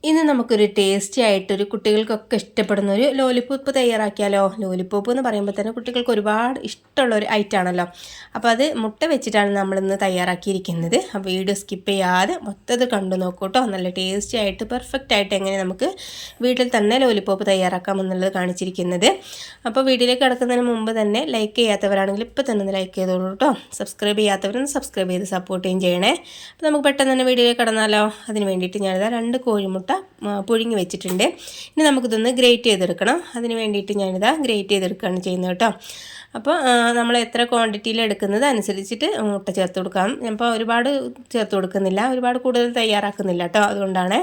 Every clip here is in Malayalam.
ഇന്ന് നമുക്കൊരു ടേസ്റ്റി ആയിട്ടൊരു കുട്ടികൾക്കൊക്കെ ഇഷ്ടപ്പെടുന്ന ഒരു ലോലിപോപ്പ് തയ്യാറാക്കിയാലോ. ലോലിപോപ്പ് എന്ന് പറയുമ്പോൾ തന്നെ കുട്ടികൾക്ക് ഒരുപാട് ഇഷ്ടമുള്ള ഒരു ഐറ്റം ആണല്ലോ. അപ്പോൾ അത് മുട്ട വെച്ചിട്ടാണ് നമ്മളിന്ന് തയ്യാറാക്കിയിരിക്കുന്നത്. അപ്പോൾ വീഡിയോ സ്കിപ്പ് ചെയ്യാതെ മൊത്തത്തിൽ കണ്ടു നോക്കൂട്ടോ. നല്ല ടേസ്റ്റി ആയിട്ട് പെർഫെക്റ്റ് ആയിട്ട് എങ്ങനെ നമുക്ക് വീട്ടിൽ തന്നെ ലോലിപോപ്പ് തയ്യാറാക്കാമെന്നുള്ളത് കാണിച്ചിരിക്കുന്നത്. അപ്പോൾ വീഡിയോയിലേക്ക് കിടക്കുന്നതിന് മുമ്പ് തന്നെ ലൈക്ക് ചെയ്യാത്തവരാണെങ്കിൽ ഇപ്പോൾ തന്നെ ഒന്ന് ലൈക്ക് ചെയ്തോളൂ കേട്ടോ. സബ്സ്ക്രൈബ് ചെയ്യാത്തവരൊന്ന് സബ്സ്ക്രൈബ് ചെയ്ത് സപ്പോർട്ടും ചെയ്യണേ. അപ്പോൾ നമുക്ക് പെട്ടെന്ന് തന്നെ വീഡിയോയിലേക്ക് കടന്നാലോ. അതിന് വേണ്ടിയിട്ട് ഞാനിതാ 2 കോഴിമുട്ട പുഴുങ്ങി വെച്ചിട്ടുണ്ട്. ഇനി നമുക്കിതൊന്ന് ഗ്രേറ്റ് ചെയ്തെടുക്കണം. അതിന് വേണ്ടിയിട്ട് ഞാനിതാ ഗ്രേറ്റ് ചെയ്തെടുക്കുകയാണ് ചെയ്യുന്നത് കേട്ടോ. അപ്പോൾ നമ്മൾ എത്ര ക്വാണ്ടിറ്റിയിൽ എടുക്കുന്നത് അനുസരിച്ചിട്ട് മുട്ട ചേർത്ത് കൊടുക്കാം. അപ്പോൾ ഒരുപാട് ചേർത്ത് കൊടുക്കുന്നില്ല, ഒരുപാട് കൂടുതൽ തയ്യാറാക്കുന്നില്ല കേട്ടോ. അതുകൊണ്ടാണ്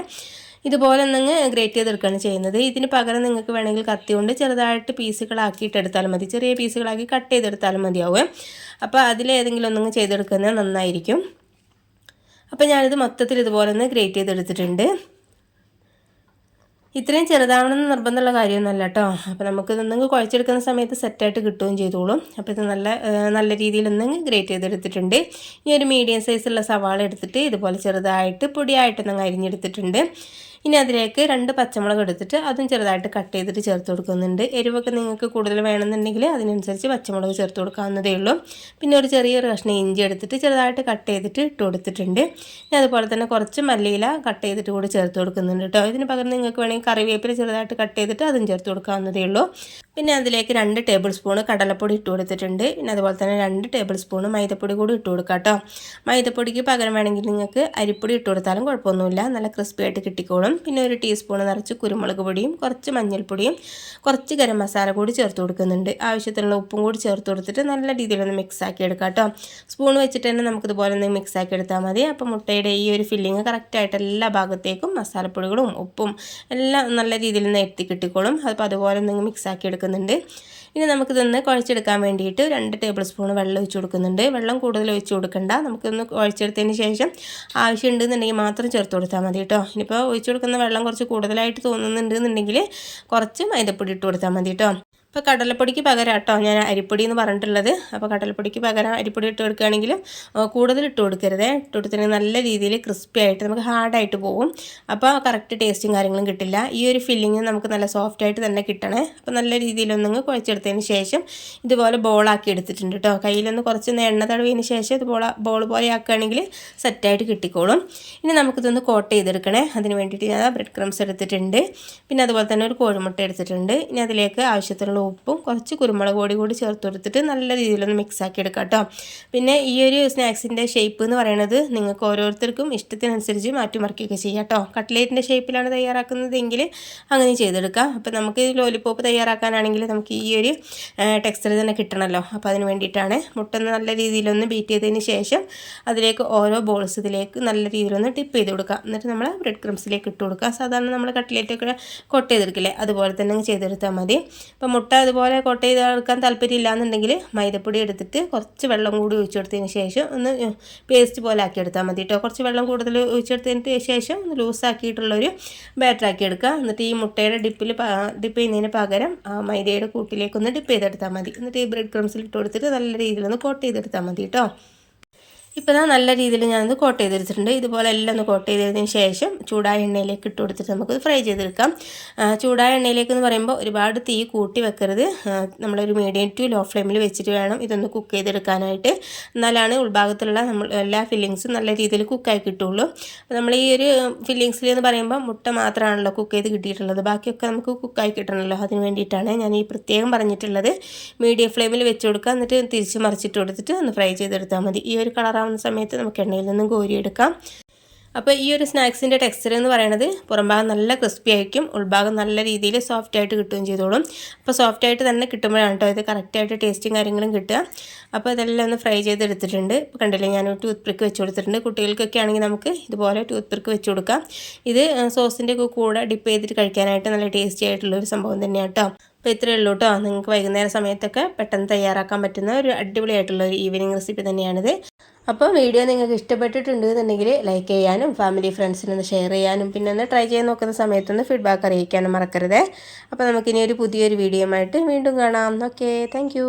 ഇതുപോലെ ഒന്നങ്ങ് ഗ്രേറ്റ് ചെയ്തെടുക്കുകയാണ് ചെയ്യുന്നത്. ഇതിന് പകരം നിങ്ങൾക്ക് വേണമെങ്കിൽ കത്തി കൊണ്ട് ചെറുതായിട്ട് പീസുകളാക്കിയിട്ട് എടുത്താലും മതി, ചെറിയ പീസുകളാക്കി കട്ട് ചെയ്തെടുത്താലും മതിയാവും. അപ്പോൾ അതിലേതെങ്കിലും ഒന്നങ്ങ് ചെയ്തെടുക്കുന്നത് നന്നായിരിക്കും. അപ്പോൾ ഞാനിത് മൊത്തത്തിൽ ഇതുപോലെ ഒന്ന് ഗ്രേറ്റ് ചെയ്തെടുത്തിട്ടുണ്ട്. ഇത്രയും ചെറുതാവണമെന്ന് നിർബന്ധമുള്ള കാര്യമൊന്നുമല്ല കേട്ടോ. അപ്പോൾ നമുക്കിതൊന്നെങ്കിൽ കുഴച്ചെടുക്കുന്ന സമയത്ത് സെറ്റായിട്ട് കിട്ടുകയും ചെയ്തോളും. അപ്പോൾ ഇത് നല്ല രീതിയിലൊന്നെങ്കിൽ ഗ്രേറ്റ് ചെയ്തെടുത്തിട്ടുണ്ട്. ഇനി ഒരു മീഡിയം സൈസുള്ള സവാള എടുത്തിട്ട് ഇതുപോലെ ചെറുതായിട്ട് പൊടിയായിട്ടൊന്നങ്ങ് അരിഞ്ഞെടുത്തിട്ടുണ്ട്. ഇനി അതിലേക്ക് 2 പച്ചമുളക് എടുത്തിട്ട് അതും ചെറുതായിട്ട് കട്ട് ചെയ്തിട്ട് ചേർത്ത് കൊടുക്കുന്നുണ്ട്. എരിവൊക്കെ നിങ്ങൾക്ക് കൂടുതൽ വേണമെന്നുണ്ടെങ്കിൽ അതിനനുസരിച്ച് പച്ചമുളക് ചേർത്ത് കൊടുക്കാവുന്നതേ ഉള്ളൂ. പിന്നെ ഒരു ചെറിയൊരു കഷ്ണം ഇഞ്ചി എടുത്തിട്ട് ചെറുതായിട്ട് കട്ട് ചെയ്തിട്ട് ഇട്ട് കൊടുത്തിട്ടുണ്ട്. ഇനി അതുപോലെ തന്നെ കുറച്ച് മല്ലിയില കട്ട് ചെയ്തിട്ട് കൂടി ചേർത്ത് കൊടുക്കുന്നുണ്ട് കേട്ടോ. ഇതിന് പകരം നിങ്ങൾക്ക് വേണമെങ്കിൽ കറിവേപ്പില ചെറുതായിട്ട് കട്ട് ചെയ്തിട്ട് അതും ചേർത്ത് കൊടുക്കാവുന്നതേ ഉള്ളൂ. പിന്നെ അതിലേക്ക് 2 ടേബിൾ സ്പൂൺ കടലപ്പൊടി ഇട്ട് കൊടുത്തിട്ടുണ്ട്. പിന്നെ അതുപോലെ തന്നെ 2 ടേബിൾ സ്പൂൺ മൈദപ്പൊടി കൂടി ഇട്ട് കൊടുക്കാം കേട്ടോ. മൈദപ്പൊടിക്ക് പകരം വേണമെങ്കിൽ നിങ്ങൾക്ക് അരിപ്പൊടി ഇട്ട് കൊടുത്താലും കുഴപ്പമൊന്നുമില്ല, നല്ല ക്രിസ്പി ആയിട്ട് കിട്ടിക്കോളും. പിന്നെ ഒരു ടീസ്പൂൺ നിറച്ച് കുരുമുളക് പൊടിയും കുറച്ച് മഞ്ഞൾപ്പൊടിയും കുറച്ച് ഗരം മസാല കൂടി ചേർത്ത് കൊടുക്കുന്നുണ്ട്. ആവശ്യത്തിനുള്ള ഉപ്പും കൂടി ചേർത്ത് കൊടുത്തിട്ട് നല്ല രീതിയിലൊന്ന് മിക്സ് ആക്കി എടുക്കാം കേട്ടോ. സ്പൂൺ വെച്ചിട്ട് തന്നെ നമുക്കിതുപോലെ ഒന്ന് മിക്സ് ആക്കി എടുത്താൽ മതി. അപ്പോൾ മുട്ടയുടെ ഈ ഒരു ഫില്ലിങ് കറക്റ്റായിട്ട് എല്ലാ ഭാഗത്തേക്കും മസാലപ്പൊടികളും ഉപ്പും എല്ലാം നല്ല രീതിയിൽ ഒന്ന് എത്തി കിട്ടിക്കോളും. അപ്പോൾ അതുപോലെ ഒന്ന് മിക്സ് ആക്കി എടുക്കുന്നുണ്ട്. ഇനി നമുക്കിതൊന്ന് കുഴച്ചെടുക്കാൻ വേണ്ടിയിട്ട് 2 ടേബിൾ സ്പൂൺ വെള്ളം ഒഴിച്ച് കൊടുക്കുന്നുണ്ട്. വെള്ളം കൂടുതൽ ഒഴിച്ച് കൊടുക്കണ്ട, നമുക്കൊന്ന് കുഴച്ചെടുത്തതിന് ശേഷം ആവശ്യമുണ്ടെന്നുണ്ടെങ്കിൽ മാത്രം ചേർത്ത് കൊടുത്താൽ മതി കേട്ടോ. ഇനിയിപ്പോൾ ഒഴിച്ച് കൊടുക്കുന്ന വെള്ളം കുറച്ച് കൂടുതലായിട്ട് തോന്നുന്നുണ്ടെന്നുണ്ടെങ്കിൽ കുറച്ച് മൈദപ്പൊടി ഇട്ട് കൊടുത്താൽ മതി കേട്ടോ. ഇപ്പോൾ കടലപ്പൊടിക്ക് പകരം കേട്ടോ ഞാൻ അരിപ്പൊടി എന്ന് പറഞ്ഞിട്ടുള്ളത്. അപ്പോൾ കടലപ്പൊടിക്ക് പകരം അരിപ്പൊടി ഇട്ട് കൊടുക്കുകയാണെങ്കിലും കൂടുതൽ ഇട്ട് കൊടുക്കരുത്. ഇട്ട് കൊടുത്തിട്ടുണ്ടെങ്കിൽ നല്ല രീതിയിൽ ക്രിസ്പി ആയിട്ട് നമുക്ക് ഹാർഡായിട്ട് പോകും. അപ്പോൾ കറക്റ്റ് ടേസ്റ്റും കാര്യങ്ങളും കിട്ടില്ല. ഈ ഒരു ഫില്ലിങ് നമുക്ക് നല്ല സോഫ്റ്റ് ആയിട്ട് തന്നെ കിട്ടണേ. അപ്പോൾ നല്ല രീതിയിലൊന്ന് കുഴച്ചെടുത്തതിന് ശേഷം ഇതുപോലെ ബോളാക്കി എടുത്തിട്ടുണ്ട് കേട്ടോ. കയ്യിലൊന്ന് കുറച്ച് എണ്ണ തടവിയതിന് ശേഷം ഇത് ബോൾ പോലെ ആക്കുകയാണെങ്കിൽ സെറ്റായിട്ട് കിട്ടിക്കോളും. ഇനി നമുക്കിതൊന്ന് കോട്ട് ചെയ്തെടുക്കണേ. അതിന് വേണ്ടിയിട്ട് ഞാൻ ബ്രെഡ് ക്രംസ് എടുത്തിട്ടുണ്ട്. പിന്നെ അതുപോലെ തന്നെ ഒരു കോഴിമുട്ട എടുത്തിട്ടുണ്ട്. ഇനി അതിലേക്ക് ആവശ്യത്തിനുള്ള ഉപ്പും കുറച്ച് കുരുമുളക് പൊടി കൂടി ചേർത്ത് കൊടുത്തിട്ട് നല്ല രീതിയിലൊന്ന് മിക്സ് ആക്കി എടുക്കാം കേട്ടോ. പിന്നെ ഈ ഒരു സ്നാക്സിൻ്റെ ഷേപ്പ് എന്ന് പറയുന്നത് നിങ്ങൾക്ക് ഓരോരുത്തർക്കും ഇഷ്ടത്തിനനുസരിച്ച് മാറ്റിമറിക്കുകയൊക്കെ ചെയ്യാം കേട്ടോ. കട്ട്ലേറ്റിൻ്റെ ഷേപ്പിലാണ് തയ്യാറാക്കുന്നതെങ്കിൽ അങ്ങനെ ചെയ്തെടുക്കാം. അപ്പോൾ നമുക്ക് ലോലിപോപ്പ് തയ്യാറാക്കാനാണെങ്കിൽ നമുക്ക് ഈ ഒരു ടെക്സ്ചർ തന്നെ കിട്ടണമല്ലോ. അപ്പോൾ അതിന് വേണ്ടിയിട്ടാണ് മുട്ട നല്ല രീതിയിലൊന്ന് ബീറ്റ് ചെയ്തതിന് ശേഷം അതിലേക്ക് ഓരോ ബോൾസ് ഇതിലേക്ക് നല്ല രീതിയിലൊന്ന് ടിപ്പ് ചെയ്ത് കൊടുക്കുക. എന്നിട്ട് നമ്മൾ ബ്രെഡ് ക്രംസിലേക്ക് ഇട്ട് കൊടുക്കുക. സാധാരണ നമ്മൾ കട്ട്ലേറ്റൊക്കെ കൊട്ട് ചെയ്തെടുക്കില്ലേ, അതുപോലെ തന്നെ ചെയ്തെടുത്താൽ മതി. അപ്പോൾ മുട്ട അതുപോലെ കോട്ട് ചെയ്തെടുക്കാൻ താല്പര്യമില്ല എന്നുണ്ടെങ്കിൽ മൈദപ്പൊടി എടുത്തിട്ട് കുറച്ച് വെള്ളം കൂടി ഒഴിച്ചെടുത്തതിന് ശേഷം ഒന്ന് പേസ്റ്റ് പോലെ ആക്കിയെടുത്താൽ മതി കേട്ടോ. കുറച്ച് വെള്ളം കൂടുതൽ ഒഴിച്ചെടുത്തതിന് ശേഷം ഒന്ന് ലൂസാക്കിയിട്ടുള്ളൊരു ബാറ്ററാക്കി എടുക്കുക. എന്നിട്ട് ഈ മുട്ടയുടെ ഡിപ്പ് ചെയ്യുന്നതിന് പകരം മൈദയുടെ കൂട്ടിലേക്കൊന്ന് ഡിപ്പ് ചെയ്തെടുത്താൽ മതി. എന്നിട്ട് ഈ ബ്രെഡ് ക്രംസിൽ ഇട്ട് കൊടുത്തിട്ട് നല്ല രീതിയിലൊന്ന് കോട്ട് ചെയ്തെടുത്താൽ മതി കേട്ടോ. ഇപ്പോൾ നല്ല രീതിയിൽ ഞാനത് കോട്ട് ചെയ്തെടുത്തിട്ടുണ്ട്. ഇതുപോലെ എല്ലാം ഒന്ന് കോട്ട് ചെയ്തതിന് ശേഷം ചൂടായ എണ്ണയിലേക്ക് ഇട്ട് കൊടുത്തിട്ട് നമുക്ക് ഫ്രൈ ചെയ്തെടുക്കാം. ചൂടായ എണ്ണയിലേക്ക് എന്ന് പറയുമ്പോൾ ഒരുപാട് തീ കൂട്ടി വെക്കരുത്. നമ്മളൊരു മീഡിയം ടു ലോ ഫ്ലെയിമിൽ വെച്ചിട്ട് വേണം ഇതൊന്ന് കുക്ക് ചെയ്തെടുക്കാനായിട്ട്. എന്നാലാണ് ഉൾഭാഗത്തുള്ള എല്ലാ ഫില്ലിങ്സും നല്ല രീതിയിൽ കുക്കായി കിട്ടുള്ളൂ. അപ്പോൾ നമ്മൾ ഈ ഒരു ഫില്ലിങ്സിൽ എന്ന് പറയുമ്പോൾ മുട്ട മാത്രമാണല്ലോ കുക്ക് ചെയ്ത് കിട്ടിയിട്ടുള്ളത്, ബാക്കിയൊക്കെ നമുക്ക് കുക്കായി കിട്ടണമല്ലോ. അതിന് വേണ്ടിയിട്ടാണ് ഞാൻ ഈ പ്രത്യേകം പറഞ്ഞിട്ടുള്ളത്. മീഡിയം ഫ്ലെയിമിൽ വെച്ച് കൊടുക്കുക, എന്നിട്ട് തിരിച്ച് മറിച്ചിട്ട് കൊടുത്തിട്ട് ഒന്ന് ഫ്രൈ ചെയ്തെടുത്താൽ മതി. ഈ ഒരു കളറാവുന്ന സമയത്ത് നമുക്ക് എണ്ണയിൽ നിന്നും കോരിയെടുക്കാം. അപ്പോൾ ഈ ഒരു സ്നാക്സിൻ്റെ ടെക്സ്ചർ എന്ന് പറയുന്നത് പുറംഭാഗം നല്ല ക്രിസ്പി ആയിരിക്കും, ഉൾഭാഗം നല്ല രീതിയിൽ സോഫ്റ്റ് ആയിട്ട് കിട്ടുകയും ചെയ്തോളും. അപ്പോൾ സോഫ്റ്റ് ആയിട്ട് തന്നെ കിട്ടുമ്പോഴാണ് കേട്ടോ ഇത് കറക്റ്റായിട്ട് ടേസ്റ്റും കാര്യങ്ങളും കിട്ടുക. അപ്പോൾ ഇതെല്ലാം ഒന്ന് ഫ്രൈ ചെയ്തെടുത്തിട്ടുണ്ട്. ഇപ്പോൾ കണ്ടില്ലേ, ഞാൻ ടൂത്ത് പിക്ക് വെച്ച് കൊടുത്തിട്ടുണ്ട്. കുട്ടികൾക്കൊക്കെ ആണെങ്കിൽ നമുക്ക് ഇതുപോലെ ടൂത്ത് പിക്ക് വെച്ച് കൊടുക്കാം. ഇത് സോസിൻ്റെ കൂടെ ഡിപ്പ് ചെയ്തിട്ട് കഴിക്കാനായിട്ട് നല്ല ടേസ്റ്റി ആയിട്ടുള്ളൊരു സംഭവം തന്നെയാണ് കേട്ടോ. അപ്പോൾ ഇത്രയേ ഉള്ളൂ കേട്ടോ. നിങ്ങൾക്ക് വൈകുന്നേരം സമയത്തൊക്കെ പെട്ടെന്ന് തയ്യാറാക്കാൻ പറ്റുന്ന ഒരു അടിപൊളിയായിട്ടുള്ള ഒരു ഈവനിങ് റെസിപ്പി തന്നെയാണിത്. അപ്പോൾ വീഡിയോ നിങ്ങൾക്ക് ഇഷ്ടപ്പെട്ടിട്ടുണ്ടെന്നുണ്ടെങ്കിൽ ലൈക്ക് ചെയ്യാനും ഫാമിലി ഫ്രണ്ട്സിനൊന്ന് ഷെയർ ചെയ്യാനും പിന്നെ ഒന്ന് ട്രൈ ചെയ്ത് നോക്കുന്ന സമയത്തൊന്ന് ഫീഡ്ബാക്ക് അറിയിക്കാനും മറക്കരുത്. അപ്പോൾ നമുക്കിനി ഒരു പുതിയൊരു വീഡിയോ ആയിട്ട് വീണ്ടും കാണാം. Okay, thank